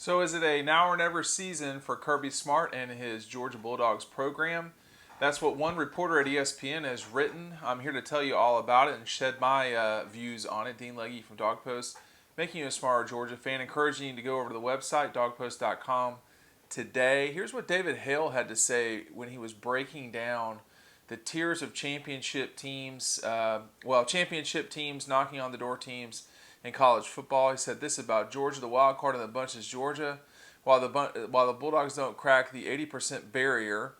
So is it a now or never season for Kirby Smart and his Georgia Bulldogs program? That's what one reporter at ESPN has written. I'm here to tell you all about it and shed my views on it. Dean Legge from Dog Post, making you a smarter Georgia fan, encouraging you to go over to the website, dogpost.com, today. Here's what David Hale had to say when he was breaking down the tiers of championship teams, championship teams, knocking on the door teams in college football. He said this about Georgia: the wild card of the bunch is Georgia. While the Bulldogs don't crack the 80% barrier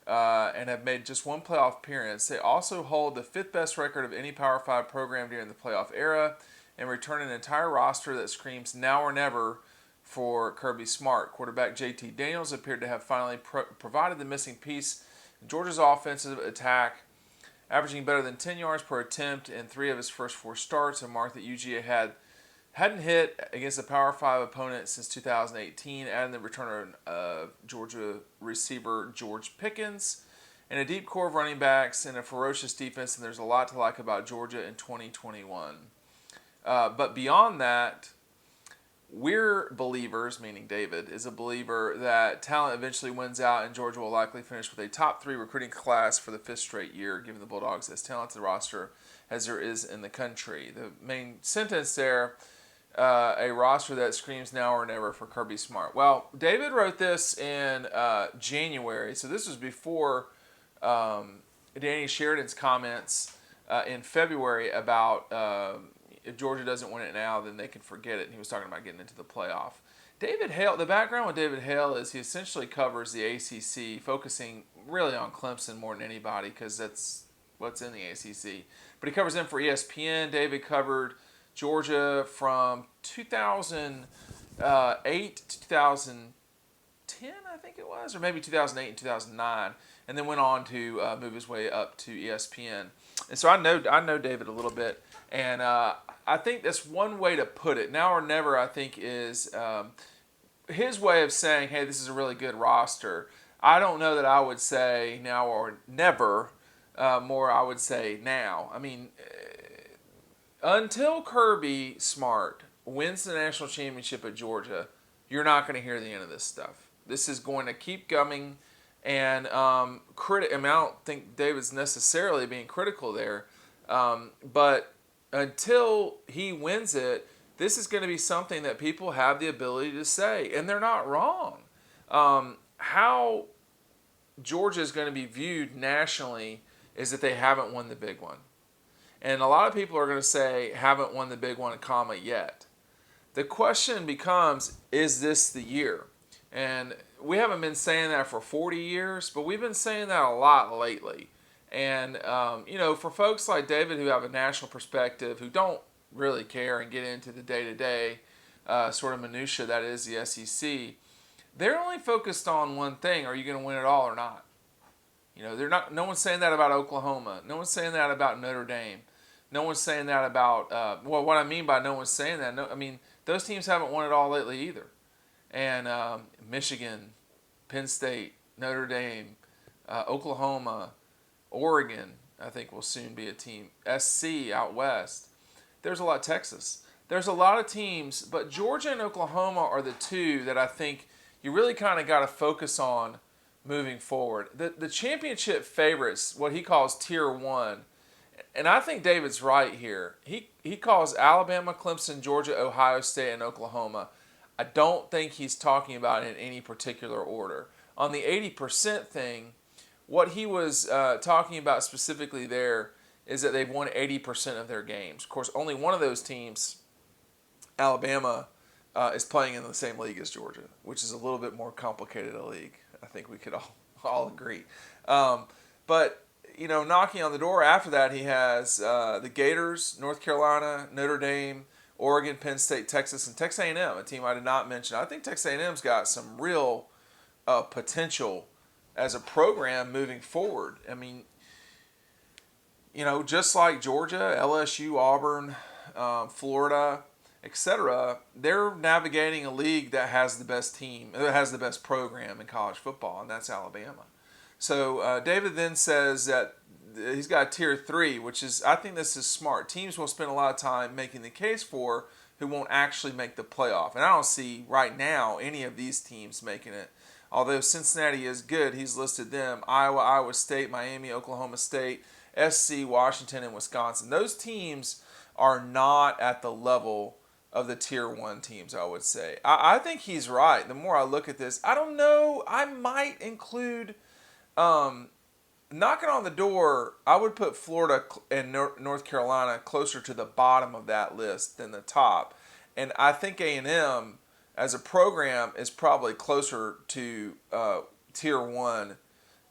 and have made just one playoff appearance, they also hold the fifth best record of any Power 5 program during the playoff era and return an entire roster that screams now or never for Kirby Smart. Quarterback JT Daniels appeared to have finally provided the missing piece in Georgia's offensive attack, averaging better than 10 yards per attempt in 3 of his first 4 starts, a mark that UGA hadn't hit against a Power 5 opponent since 2018, adding the return of Georgia receiver George Pickens, and a deep core of running backs and a ferocious defense, and there's a lot to like about Georgia in 2021. But beyond that, we're believers, meaning David is a believer, that talent eventually wins out and Georgia will likely finish with a top 3 recruiting class for the 5th straight year, giving the Bulldogs as talented a roster as there is in the country. The main sentence there, a roster that screams now or never for Kirby Smart. Well, David wrote this in January, so this was before Danny Sheridan's comments in February about if Georgia doesn't win it now, then they can forget it. And he was talking about getting into the playoff. David Hale, the background with David Hale is he essentially covers the ACC, focusing really on Clemson more than anybody because that's what's in the ACC. But he covers them for ESPN. David covered Georgia from 2008 to 2010, I think it was, or maybe 2008 and 2009, and then went on to move his way up to ESPN. And so I know David a little bit, and I think that's one way to put it. Now or never, I think, is his way of saying, hey, this is a really good roster. I don't know that I would say now or never. More, I would say now. I mean, until Kirby Smart wins the national championship at Georgia, you're not going to hear the end of this stuff. This is going to keep coming, and I don't think David's necessarily being critical there, but until he wins it, this is going to be something that people have the ability to say, and they're not wrong. How Georgia is going to be viewed nationally is that they haven't won the big one. And a lot of people are going to say, haven't won the big one, comma, yet. The question becomes, is this the year? And we haven't been saying that for 40 years, but we've been saying that a lot lately. And, for folks like David who have a national perspective, who don't really care and get into the day-to-day sort of minutia that is the SEC, they're only focused on one thing: are you going to win it all or not? They're not. No one's saying that about Oklahoma. No one's saying that about Notre Dame. No one's saying that about. What I mean by no one's saying that, those teams haven't won it all lately either. And Michigan, Penn State, Notre Dame, Oklahoma, Oregon, I think will soon be a team. SC out west. There's a lot. Texas. There's a lot of teams, but Georgia and Oklahoma are the two that I think you really kind of got to focus on moving forward. The championship favorites, what he calls Tier 1, and I think David's right here. He calls Alabama, Clemson, Georgia, Ohio State, and Oklahoma. I don't think he's talking about it in any particular order. On the 80% thing, what he was talking about specifically there is that they've won 80% of their games. Of course, only one of those teams, Alabama, is playing in the same league as Georgia, which is a little bit more complicated a league. I think we could all agree. But, knocking on the door after that, he has the Gators, North Carolina, Notre Dame, Oregon, Penn State, Texas, and Texas A&M, a team I did not mention. I think Texas A&M's got some real potential as a program moving forward. I mean, just like Georgia, LSU, Auburn, Florida, etc., they're navigating a league that has the best team, that has the best program in college football, and that's Alabama. So David then says that he's got Tier 3, which is, I think this is smart. Teams will spend a lot of time making the case for who won't actually make the playoff. And I don't see right now any of these teams making it. Although Cincinnati is good, he's listed them: Iowa, Iowa State, Miami, Oklahoma State, SC, Washington, and Wisconsin. Those teams are not at the level of the tier 1 teams, I would say. I think he's right. The more I look at this, I don't know. I might include, knocking on the door, I would put Florida and North Carolina closer to the bottom of that list than the top. And I think A&M as a program is probably closer to tier 1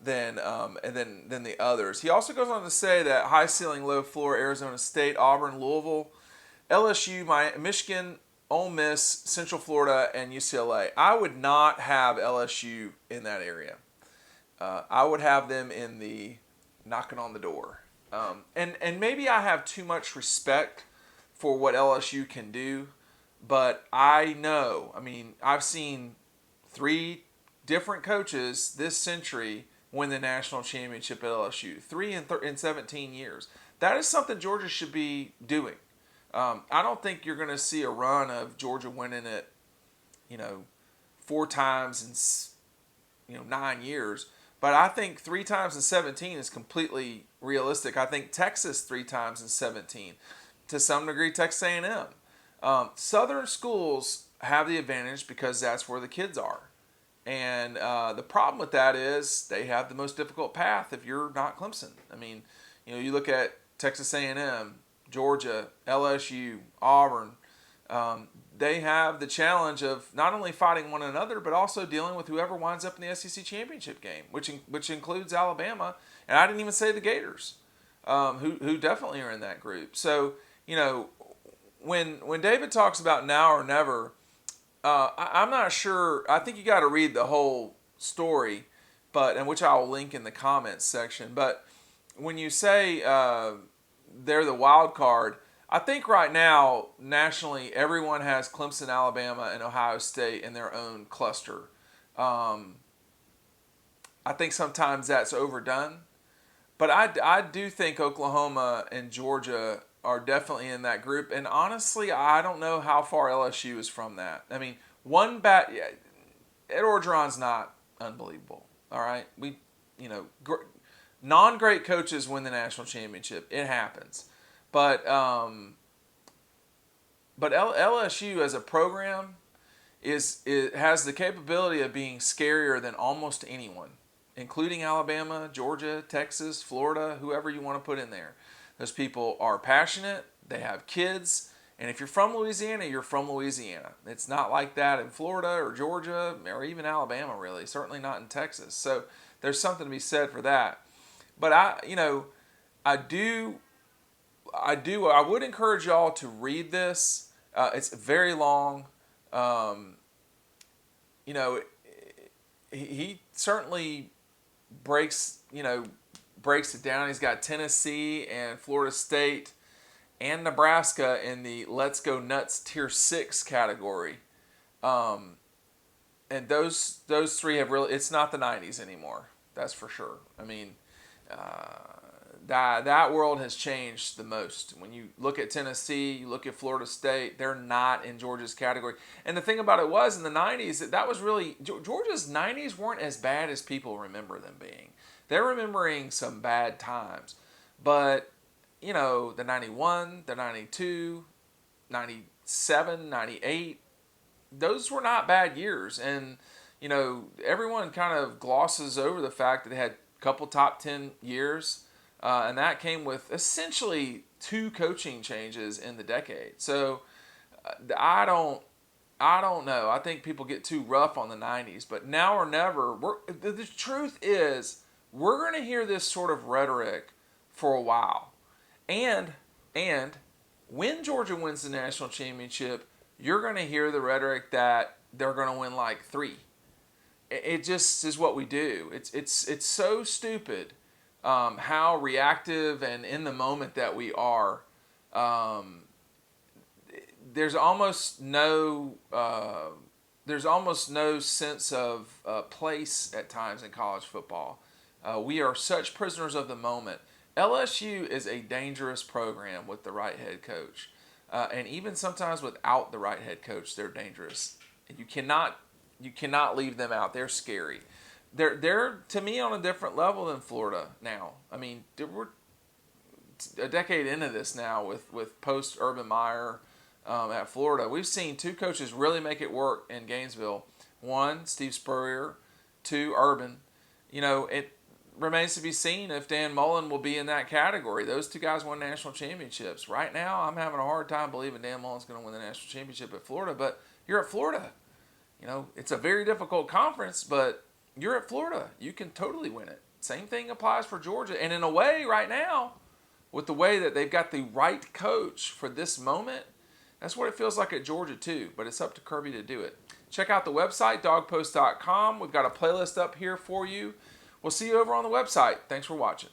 than the others. He also goes on to say that high ceiling, low floor: Arizona State, Auburn, Louisville, LSU, Michigan, Ole Miss, Central Florida, and UCLA. I would not have LSU in that area. I would have them in the knocking on the door. And maybe I have too much respect for what LSU can do, but I know, I mean, I've seen 3 different coaches this century win the national championship at LSU. 3 in 17 years. That is something Georgia should be doing. I don't think you're going to see a run of Georgia winning it, 4 times in 9 years. But I think 3 times in 17 is completely realistic. I think Texas 3 times in 17, to some degree Texas A&M. Southern schools have the advantage because that's where the kids are. And the problem with that is they have the most difficult path if you're not Clemson. I mean, you look at Texas A&M, Georgia, LSU, Auburn. They have the challenge of not only fighting one another, but also dealing with whoever winds up in the SEC championship game, which includes Alabama. And I didn't even say the Gators, who definitely are in that group. So, when David talks about now or never, I'm not sure. I think you got to read the whole story, and which I will link in the comments section. But when you say they're the wild card, I think right now nationally everyone has Clemson, Alabama, and Ohio State in their own cluster. I think sometimes that's overdone, but I do think Oklahoma and Georgia are definitely in that group. And honestly, I don't know how far LSU is from that. I mean, Ed Orgeron's not unbelievable. All right, non-great coaches win the national championship. It happens, but LSU as a program it has the capability of being scarier than almost anyone, including Alabama, Georgia, Texas, Florida, whoever you want to put in there. Those people are passionate. They have kids. And if you're from Louisiana, you're from Louisiana. It's not like that in Florida or Georgia or even Alabama, really. Certainly not in Texas. So there's something to be said for that. But I would encourage y'all to read this. It's very long. He certainly breaks it down. He's got Tennessee and Florida State and Nebraska in the Let's Go Nuts Tier 6 category. And those 3 have really, it's not the 90s anymore. That's for sure. I mean, that world has changed the most. When you look at Tennessee, you look at Florida State, they're not in Georgia's category. And the thing about it was, in the 90s, that was really, Georgia's 90s weren't as bad as people remember them being. They're remembering some bad times. But, the 91, the 92, 97, 98, those were not bad years. And, everyone kind of glosses over the fact that they had a couple top 10 years. And that came with essentially 2 coaching changes in the decade. So I don't know. I think people get too rough on the 90s. But now or never, the truth is, we're going to hear this sort of rhetoric for a while. And when Georgia wins the national championship, you're going to hear the rhetoric that they're going to win like 3. It just is what we do. It's so stupid how reactive and in the moment that we are. There's almost no sense of place at times in college football. We are such prisoners of the moment. LSU is a dangerous program with the right head coach. and even sometimes without the right head coach, they're dangerous. You cannot leave them out. They're scary. They're to me on a different level than Florida now. I mean, we're a decade into this now with post Urban Meyer at Florida. We've seen two coaches really make it work in Gainesville. One, Steve Spurrier. Two, Urban. It remains to be seen if Dan Mullen will be in that category. Those two guys won national championships. Right now, I'm having a hard time believing Dan Mullen's going to win the national championship at Florida, but you're at Florida. It's a very difficult conference, but you're at Florida. You can totally win it. Same thing applies for Georgia. And in a way, right now, with the way that they've got the right coach for this moment, that's what it feels like at Georgia too, but it's up to Kirby to do it. Check out the website, dogpost.com. We've got a playlist up here for you. We'll see you over on the website. Thanks for watching.